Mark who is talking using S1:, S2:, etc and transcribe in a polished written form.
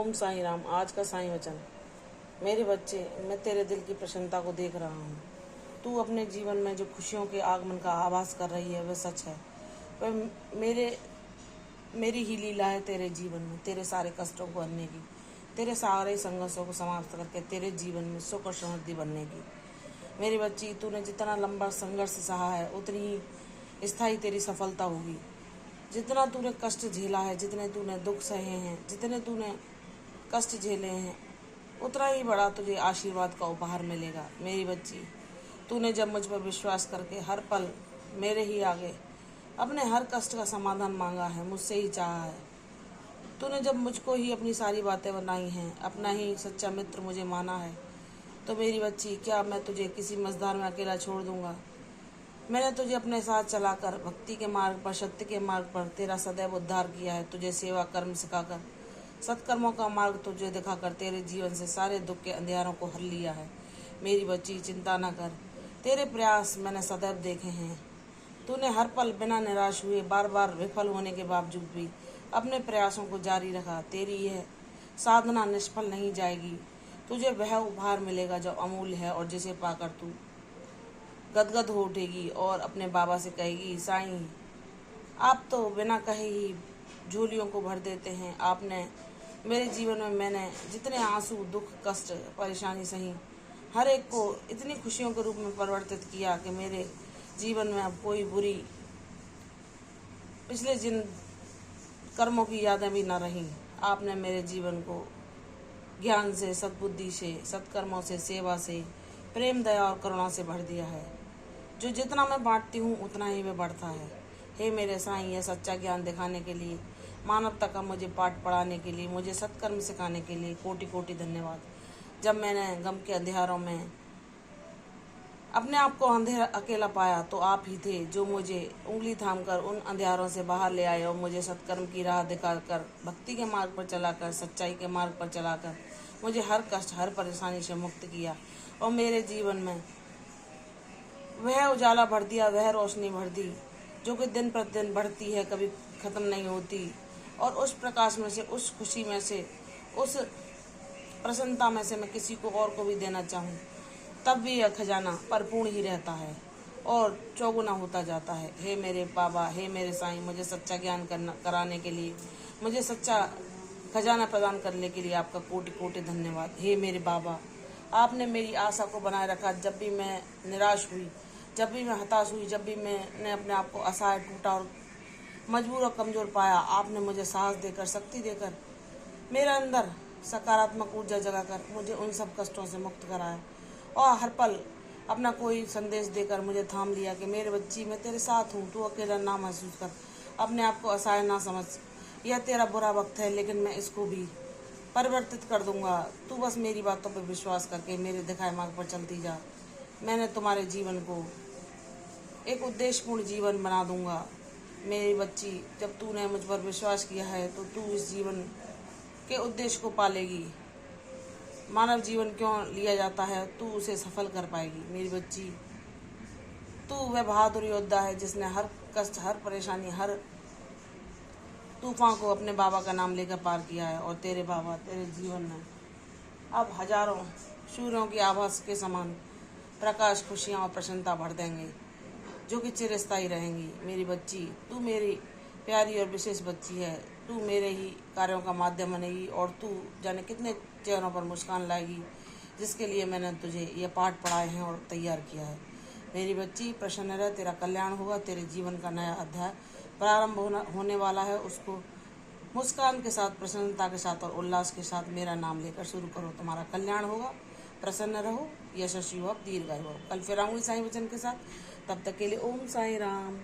S1: ओम साईं राम। आज का साईं वचन। मेरे बच्चे, मैं तेरे दिल की प्रसन्नता को देख रहा हूँ। तू अपने जीवन में जो खुशियों के आगमन का आभास कर रही है वह सच है। वह मेरी ही लीला है तेरे जीवन में, तेरे सारे कष्टों को हरने की, तेरे सारे संघर्षों को समाप्त करके तेरे जीवन में सुख और समृद्धि बनने की। मेरी बच्ची, तूने जितना लंबा संघर्ष सहा है उतनी ही स्थायी तेरी सफलता होगी। जितना तूने कष्ट झेला है, जितने तूने दुख सहे हैं, जितने तूने कष्ट झेले हैं, उतना ही बड़ा तुझे आशीर्वाद का उपहार मिलेगा। मेरी बच्ची, तूने जब मुझ पर विश्वास करके हर पल मेरे ही आगे अपने हर कष्ट का समाधान मांगा है, मुझसे ही चाहा है, तूने जब मुझको ही अपनी सारी बातें बनाई हैं, अपना ही सच्चा मित्र मुझे माना है, तो मेरी बच्ची, क्या मैं तुझे किसी मझधार में अकेला छोड़ दूंगा? मैंने तुझे अपने साथ चलाकर भक्ति के मार्ग पर, सत्य के मार्ग पर तेरा सदैव उद्धार किया है। तुझे सेवा कर्म सिखाकर, सत्कर्मों का मार्ग तुझे दिखाकर तेरे जीवन से सारे दुख के अंधियारों को हर लिया है। मेरी बच्ची, चिंता न कर, तेरे प्रयास मैंने सदैव देखे हैं। तूने हर पल बिना निराश हुए, बार बार विफल होने के बावजूद भी अपने प्रयासों को जारी रखा। तेरी यह साधना निष्फल नहीं जाएगी। तुझे वह उपहार मिलेगा जो अमूल्य है और जिसे पाकर तू गदगद हो उठेगी और अपने बाबा से कहेगी, साईं, आप तो बिना कहे ही झोलियों को भर देते हैं। आपने मेरे जीवन में मैंने जितने आंसू, दुख, कष्ट, परेशानी सही, हर एक को इतनी खुशियों के रूप में परिवर्तित किया कि मेरे जीवन में अब कोई बुरी पिछले जिन कर्मों की यादें भी न रही। आपने मेरे जीवन को ज्ञान से, सद्बुद्धि से, सत्कर्मों से, सेवा से, प्रेम, दया और करुणा से भर दिया है। जो जितना मैं बांटती हूँ उतना ही वह बढ़ता है। हे मेरे साईं, यह सच्चा ज्ञान दिखाने के लिए, मानवता का मुझे पाठ पढ़ाने के लिए, मुझे सत्कर्म सिखाने के लिए कोटि कोटि धन्यवाद। जब मैंने गम के अंधेरों में अपने आप को अंधेरा अकेला पाया तो आप ही थे जो मुझे उंगली थामकर उन अंधेरों से बाहर ले आए और मुझे सत्कर्म की राह दिखाकर, भक्ति के मार्ग पर चलाकर, सच्चाई के मार्ग पर चलाकर मुझे हर कष्ट, हर परेशानी से मुक्त किया और मेरे जीवन में वह उजाला भर दिया, वह रोशनी भर दी जो कि दिन प्रतिदिन बढ़ती है, कभी ख़त्म नहीं होती। और उस प्रकाश में से, उस खुशी में से, उस प्रसन्नता में से मैं किसी को और को भी देना चाहूँ, तब भी यह खजाना परिपूर्ण ही रहता है और चौगुना होता जाता है। हे मेरे बाबा, हे मेरे साईं, मुझे सच्चा ज्ञान कराने के लिए, मुझे सच्चा खजाना प्रदान करने के लिए आपका कोटि कोटि धन्यवाद। हे मेरे बाबा, आपने मेरी आशा को बनाए रखा। जब भी मैं निराश हुई, जब भी मैं हताश हुई, जब भी मैंने अपने आप को असहाय, टूटा और मजबूर और कमज़ोर पाया, आपने मुझे साहस देकर, शक्ति देकर, मेरे अंदर सकारात्मक ऊर्जा जगाकर मुझे उन सब कष्टों से मुक्त कराया और हर पल अपना कोई संदेश देकर मुझे थाम लिया कि मेरे बच्ची, मैं तेरे साथ हूँ, तू अकेला ना महसूस कर, अपने आप को असहाय ना समझ। यह तेरा बुरा वक्त है लेकिन मैं इसको भी परिवर्तित कर दूंगा। तू बस मेरी बातों पर विश्वास करके मेरे दिखाए मार्ग पर चलती जा। मैंने तुम्हारे जीवन को एक उद्देश्यपूर्ण जीवन बना दूंगा। मेरी बच्ची, जब तूने मुझ पर विश्वास किया है तो तू इस जीवन के उद्देश्य को पालेगी। मानव जीवन क्यों लिया जाता है, तू उसे सफल कर पाएगी। मेरी बच्ची, तू वह बहादुर योद्धा है जिसने हर कष्ट, हर परेशानी, हर तूफान को अपने बाबा का नाम लेकर पार किया है और तेरे बाबा तेरे जीवन में अब हजारों सूर्यों की आभा के समान प्रकाश, खुशियाँ और प्रसन्नता भर देंगे जो कि चिरस्थायी रहेंगी। मेरी बच्ची, तू मेरी प्यारी और विशेष बच्ची है। तू मेरे ही कार्यों का माध्यम बनेगी और तू जाने कितने चेहरों पर मुस्कान लाएगी, जिसके लिए मैंने तुझे ये पाठ पढ़ाए हैं और तैयार किया है। मेरी बच्ची, प्रसन्न रह, तेरा कल्याण होगा। तेरे जीवन का नया अध्याय प्रारंभ होने वाला है। उसको मुस्कान के साथ, प्रसन्नता के साथ और उल्लास के साथ मेरा नाम लेकर शुरू करो। तुम्हारा कल्याण होगा। प्रसन्न रहो, यशस्वी हो, दीर्घायु हो। कल फिर आऊँगी साईं वचन के साथ। तब तक के लिए ओम साईं राम।